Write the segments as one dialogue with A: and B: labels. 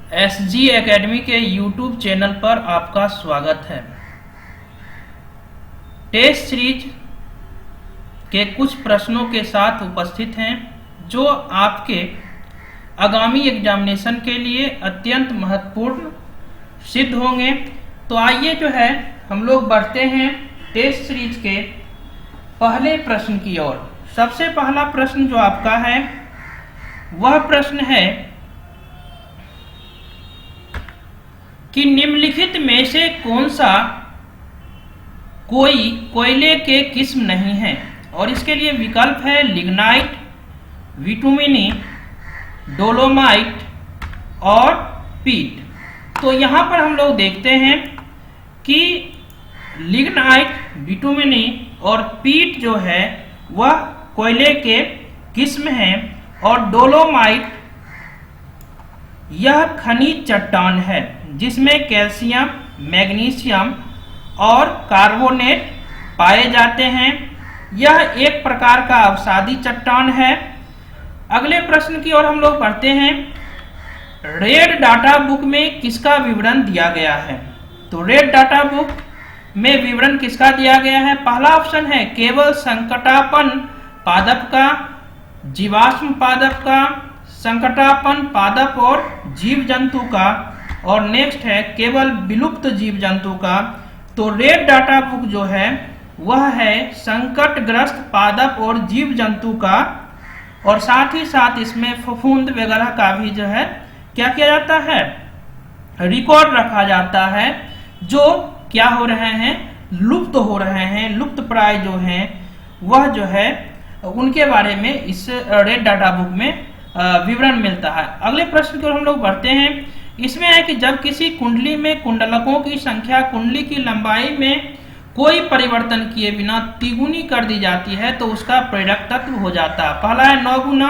A: SG academy के YouTube channel पर आपका स्वागत है। टेस्ट सीरीज के कुछ प्रश्नों के साथ उपस्थित हैं जो आपके आगामी एग्जामिनेशन के लिए अत्यंत महत्वपूर्ण सिद्ध होंगे। तो आइए जो है हम लोग बढ़ते हैं टेस्ट सीरीज के पहले प्रश्न की ओर। सबसे पहला प्रश्न जो आपका है वह प्रश्न है कि निम्नलिखित में से कौन सा कोई कोयले के किस्म नहीं है, और इसके लिए विकल्प है लिग्नाइट, बिटुमिनी, डोलोमाइट और पीट। तो यहाँ पर हम लोग देखते हैं कि लिग्नाइट, बिटुमिनी और पीट जो है वह कोयले के किस्म हैं, और डोलोमाइट यह खनिज चट्टान है जिसमें कैल्शियम, मैग्नीशियम और कार्बोनेट पाए जाते हैं। यह एक प्रकार का अवसादी चट्टान है। अगले प्रश्न की ओर हम लोग पढ़ते हैं। रेड डाटा बुक में किसका विवरण दिया गया है? तो रेड डाटा बुक में विवरण किसका दिया गया है? पहला ऑप्शन है केवल संकटापन पादप का, जीवाश्म पादप का, संकटापन पादप और जीव जंतु का, और नेक्स्ट है केवल विलुप्त जीव जंतु का। तो रेड डाटा बुक जो है वह है संकटग्रस्त पादप और जीव जंतु का, और साथ ही साथ इसमें फफूंद वगैरह का भी जो है क्या किया जाता है, रिकॉर्ड रखा जाता है, जो क्या हो रहे हैं, लुप्त हो रहे हैं, लुप्त प्राय जो हैं वह जो है उनके बारे में इस रेड डाटा बुक में विवरण मिलता है। अगले प्रश्न की ओर हम लोग बढ़ते हैं। इसमें है कि जब किसी कुंडली में कुंडलकों की संख्या कुंडली की लंबाई में कोई परिवर्तन किए बिना तिगुनी कर दी जाती है तो उसका प्रेरक तत्व हो जाता है। पहला है 9 गुना,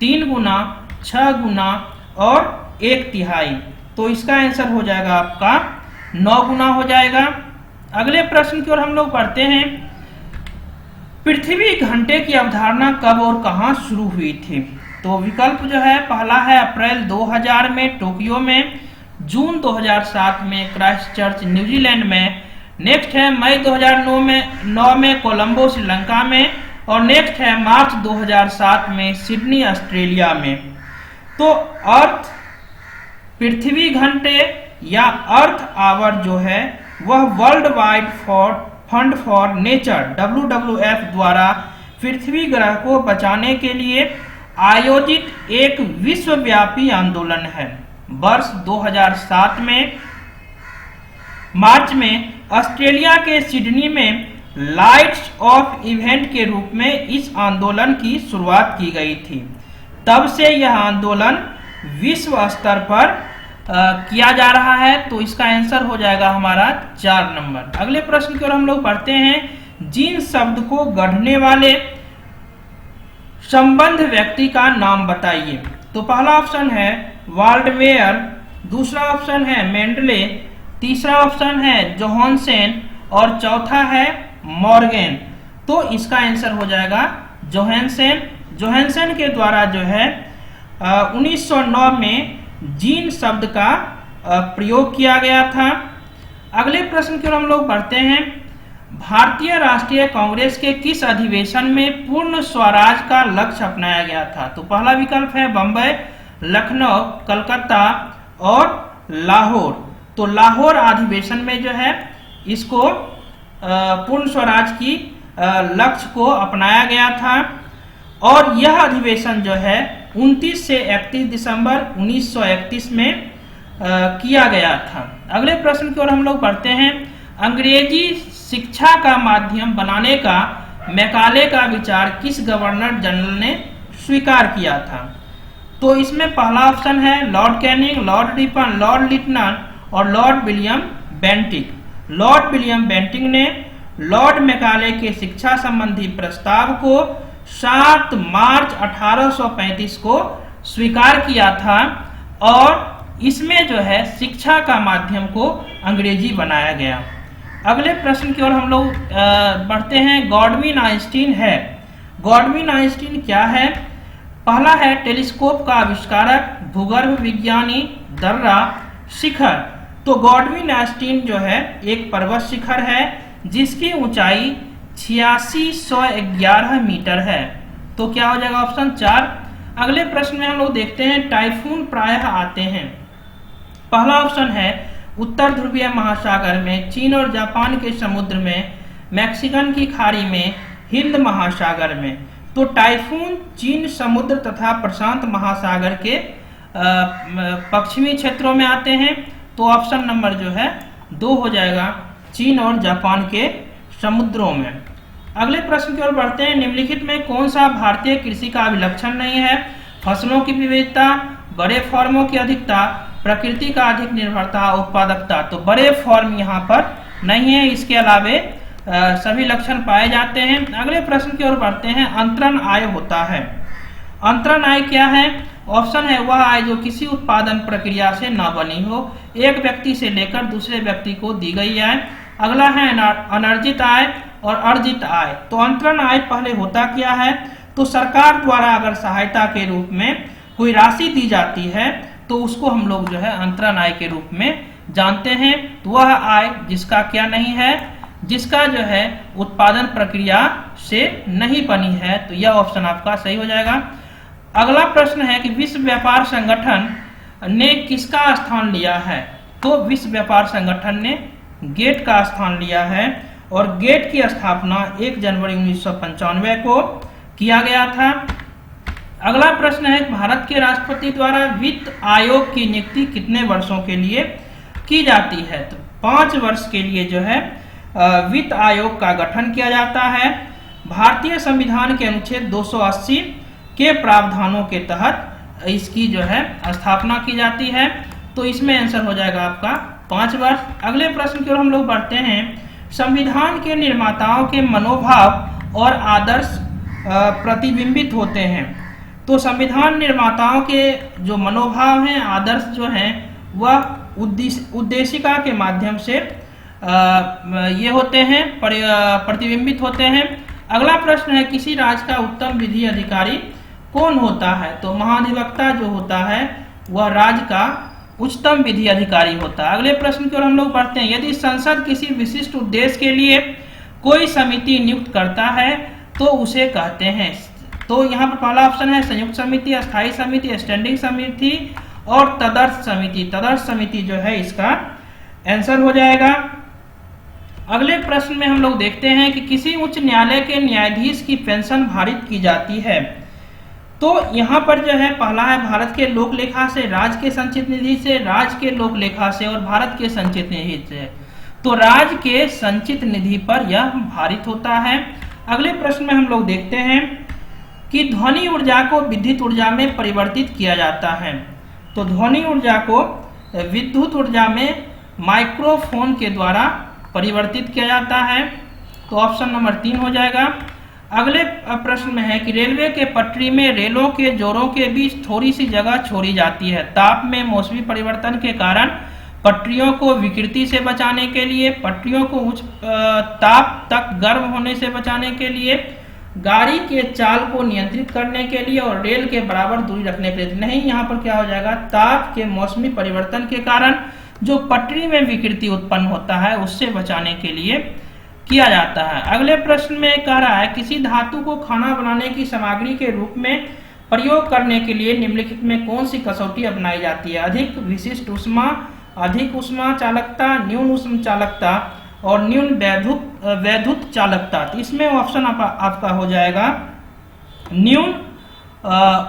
A: 3 गुना, 6 गुना और 1/3। तो इसका आंसर हो जाएगा आपका 9 गुना हो जाएगा। अगले प्रश्न की ओर हम लोग पढ़ते हैं। पृथ्वी घंटे की अवधारणा कब और कहां शुरू हुई थी? तो विकल्प जो है पहला है अप्रैल 2000 में टोक्यो में, जून 2007 में क्राइस्टचर्च न्यूजीलैंड में, नेक्स्ट है मई 2009 में कोलंबो श्रीलंका में, और नेक्स्ट है मार्च 2007 में सिडनी ऑस्ट्रेलिया में। तो अर्थ पृथ्वी घंटे या अर्थ आवर जो है वह world wide fund for nature WWF द्वारा पृथ्वी ग्रह को बचाने के लिए आयोजित एक विश्वव्यापी आंदोलन है। वर्ष 2007 में मार्च में ऑस्ट्रेलिया के सिडनी में लाइट्स ऑफ इवेंट के रूप में इस आंदोलन की शुरुआत की गई थी। तब से यह आंदोलन विश्व स्तर पर किया जा रहा है। तो इसका आंसर हो जाएगा हमारा 4 नंबर। अगले प्रश्न की ओर हम लोग पढ़ते हैं। जीन शब्द को गढ़ने वाले संबंध व्यक्ति का नाम बताइए। तो पहला ऑप्शन है वाल्डवेयर, दूसरा ऑप्शन है मेंडले, तीसरा ऑप्शन है जोहानसेन और चौथा है मॉर्गन। तो इसका आंसर हो जाएगा जोहानसेन। जोहानसेन के द्वारा जो है 1909 में जीन शब्द का प्रयोग किया गया था। अगले प्रश्न की ओर हम लोग बढ़ते हैं। भारतीय राष्ट्रीय कांग्रेस के किस अधिवेशन में पूर्ण स्वराज का लक्ष्य अपनाया गया था? तो पहला विकल्प है बंबई, लखनऊ, कलकत्ता और लाहौर। तो लाहौर अधिवेशन में जो है इसको पूर्ण स्वराज की लक्ष्य को अपनाया गया था, और यह अधिवेशन जो है 29 से 31 दिसंबर 1931 में किया गया था। अगले प्रश्न की ओर हम लोग पढ़ते हैं। अंग्रेजी शिक्षा का माध्यम बनाने का मैकाले का विचार किस गवर्नर जनरल ने स्वीकार किया था? तो इसमें पहला ऑप्शन है Lord Canning, Lord Ripon, Lord Lytton और Lord William Bentinck. Lord William Bentinck ने लॉर्ड मैकाले के शिक्षा संबंधी प्रस्ताव को 7 मार्च 1835 को स्वीकार किया था, और इसमें जो है शिक्षा का माध्यम को अंग्रेजी बनाया गया। अगले प्रश्न की ओर हम लोग बढ़ते हैं। गॉडविन आइंस्टीन है। गॉडविन आइंस्टीन क्या है? पहला है टेलीस्कोप का आविष्कारक, भूगर्भ विज्ञानी दर्रा शिखर। तो गॉडविन एस्टीन जो है एक पर्वत शिखर है जिसकी ऊंचाई 8611 मीटर है। तो क्या हो जाएगा ऑप्शन 4। अगले प्रश्न में हम लोग देखते हैं टाइफून प्रायः आते हैं। पहला ऑप्शन है उत्तर ध्रुवीय महासागर में, चीन और जापान के समुद्र में, मैक्सिकन की खाड़ी में, हिंद महासागर में। तो टाइफून चीन समुद्र तथा प्रशांत महासागर के पश्चिमी क्षेत्रों में आते हैं। तो ऑप्शन नंबर जो है 2 हो जाएगा, चीन और जापान के समुद्रों में। अगले प्रश्न की ओर बढ़ते हैं। निम्नलिखित में कौन सा भारतीय कृषि का अभिलक्षण नहीं है? फसलों की विविधता, बड़े फॉर्मों की अधिकता, प्रकृति का अधिक निर्भरता, उत्पादकता। तो बड़े फॉर्म यहाँ पर नहीं है, इसके अलावे सभी लक्षण पाए जाते हैं। अगले प्रश्न की ओर बढ़ते हैं। अंतरण आय होता है। अंतरण आय क्या है? ऑप्शन है वह आय जो किसी उत्पादन प्रक्रिया से न बनी हो, एक व्यक्ति से लेकर दूसरे व्यक्ति को दी गई आय। अगला है अनर्जित आय और अर्जित आय। तो अंतरण आय पहले होता क्या है? तो सरकार द्वारा अगर सहायता के रूप में कोई राशि दी जाती है तो उसको हम लोग जो है अंतरण आय के रूप में जानते हैं। तो वह आय जिसका क्या नहीं है, जिसका जो है उत्पादन प्रक्रिया से नहीं बनी है। तो यह ऑप्शन आपका सही हो जाएगा। अगला प्रश्न है कि विश्व व्यापार संगठन ने किसका स्थान लिया है? तो विश्व व्यापार संगठन ने गेट का स्थान लिया है और गेट की स्थापना 1 जनवरी 1995 को किया गया था। अगला प्रश्न है भारत के राष्ट्रपति द्वारा वित्त आयोग की नियुक्ति कितने वर्षों के लिए की जाती है? तो 5 वर्ष के लिए जो है वित्त आयोग का गठन किया जाता है। भारतीय संविधान के अनुच्छेद 280 के प्रावधानों के तहत इसकी जो है स्थापना की जाती है। तो इसमें आंसर हो जाएगा आपका 5 वर्ष। अगले प्रश्न की ओर हम लोग बढ़ते हैं। संविधान के निर्माताओं के मनोभाव और आदर्श प्रतिबिंबित होते हैं। तो संविधान निर्माताओं के जो मनोभाव हैं, आदर्श जो हैं, वह उद्देशिका के माध्यम से ये होते हैं, प्रतिबिंबित होते हैं। अगला प्रश्न है किसी राज्य का उत्तम विधि अधिकारी कौन होता है? तो महाधिवक्ता जो होता है वह राज्य का उच्चतम विधि अधिकारी होता है। अगले प्रश्न की ओर हम लोग बढ़ते हैं। यदि संसद किसी विशिष्ट उद्देश्य के लिए कोई समिति नियुक्त करता है तो उसे कहते हैं। तो यहाँ पर पहला ऑप्शन है संयुक्त समिति, अस्थायी समिति, स्टैंडिंग समिति और तदर्थ समिति। तदर्थ समिति जो है इसका आंसर हो जाएगा। अगले प्रश्न में हम लोग देखते हैं कि किसी उच्च न्यायालय के न्यायाधीश की पेंशन भारित की जाती है। तो यहाँ पर जो है पहला है भारत के लोक लेखा से, राज्य के संचित निधि से, राज्य के लोक लेखा से और भारत के संचित निधि से। तो राज्य के संचित निधि पर यह भारित होता है। अगले प्रश्न में हम लोग देखते हैं कि ध्वनि ऊर्जा को विद्युत ऊर्जा में परिवर्तित किया जाता है। तो ध्वनि ऊर्जा को विद्युत ऊर्जा में माइक्रोफोन के द्वारा परिवर्तित किया जाता है। तो ऑप्शन नंबर 3 हो जाएगा। अगले प्रश्न में है कि रेलवे के पटरी में रेलों के जोड़ों के बीच थोड़ी सी जगह छोड़ी जाती है। ताप में मौसमी परिवर्तन के कारण पटरियों को विकृति से बचाने के लिए, पटरियों को उच्च ताप तक गर्म होने से बचाने के लिए, गाड़ी के चाल को नियंत्रित करने के लिए और रेल के बराबर दूरी रखने के लिए। नहीं, यहाँ पर क्या हो जाएगा, ताप के मौसमी परिवर्तन के कारण जो पटरी में विकृति उत्पन्न होता है उससे बचाने के लिए किया जाता है। अगले प्रश्न में कह रहा है किसी धातु को खाना बनाने की सामग्री के रूप में प्रयोग करने के लिए निम्नलिखित में कौन सी कसौटी अपनाई जाती है? अधिक विशिष्ट ऊष्मा, अधिक ऊष्मा चालकता, न्यून ऊष्मा चालकता और न्यून वैद्युत चालकता। तो इसमें ऑप्शन आपका हो जाएगा न्यून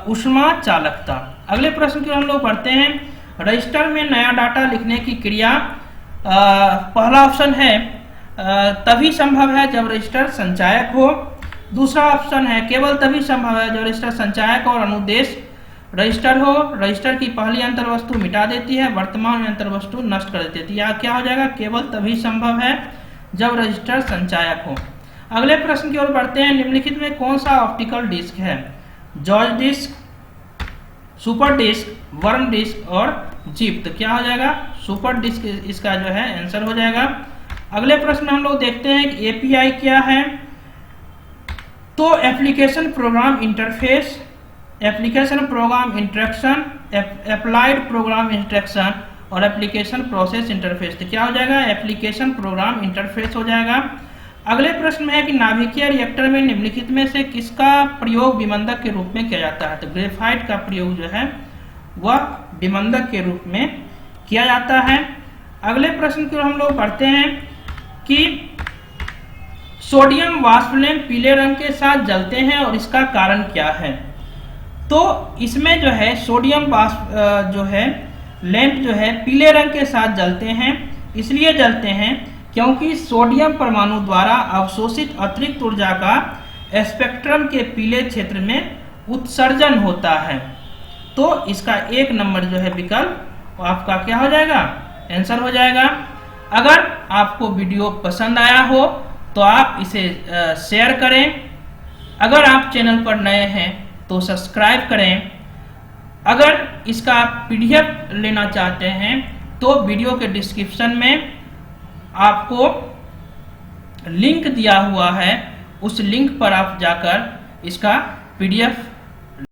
A: ऊष्मा चालकता। अगले प्रश्न की हम लोग पढ़ते हैं। रजिस्टर में नया डाटा लिखने की क्रिया, पहला ऑप्शन है तभी संभव है जब रजिस्टर संचायक हो। दूसरा ऑप्शन है केवल तभी संभव है जब रजिस्टर संचायक और अनुदेश रजिस्टर हो। रजिस्टर की पहली अंतर्वस्तु मिटा देती है, वर्तमान अंतर्वस्तु नष्ट कर देती है। यहाँ क्या हो जाएगा, केवल तभी संभव है जब रजिस्टर संचायक हो। अगले प्रश्न की ओर बढ़ते हैं। निम्नलिखित में कौन सा ऑप्टिकल डिस्क है? George disc, super disc, worm disc और जीप। तो क्या हो जाएगा, सुपर डिस्क इसका जो है आंसर हो जाएगा। अगले प्रश्न में हम लोग देखते हैं कि एपीआई क्या है? तो application program interface application program instruction, applied programme instruction और एप्लीकेशन प्रोसेस इंटरफेस। तो क्या हो जाएगा? एप्लीकेशन प्रोग्राम इंटरफेस हो जाएगा। अगले प्रश्न में है कि नाभिकीय रिएक्टर में निम्नलिखित में से किसका प्रयोग विमंदक के रूप में किया जाता है? तो ग्रेफाइट का प्रयोग जो है वह विमंदक के रूप में किया जाता है। अगले प्रश्न को हम लोग पढ़ते हैं कि सोडियम वाष्प लैंप पीले रंग के साथ जलते हैं और इसका कारण क्या है? तो इसमें जो है सोडियम वाष्प जो है लैंप जो है पीले रंग के साथ जलते हैं, इसलिए जलते हैं क्योंकि सोडियम परमाणु द्वारा अवशोषित अतिरिक्त ऊर्जा का स्पेक्ट्रम के पीले क्षेत्र में उत्सर्जन होता है। तो इसका 1 नंबर जो है विकल्प आपका क्या हो जाएगा? आंसर हो जाएगा। अगर आपको वीडियो पसंद आया हो तो आप इसे शेयर करें। अगर आप चैनल पर नए हैं तो सब्सक्राइब करें। अगर इसका PDF लेना चाहते हैं तो वीडियो के डिस्क्रिप्शन में आपको लिंक दिया हुआ है, उस लिंक पर आप जाकर इसका PDF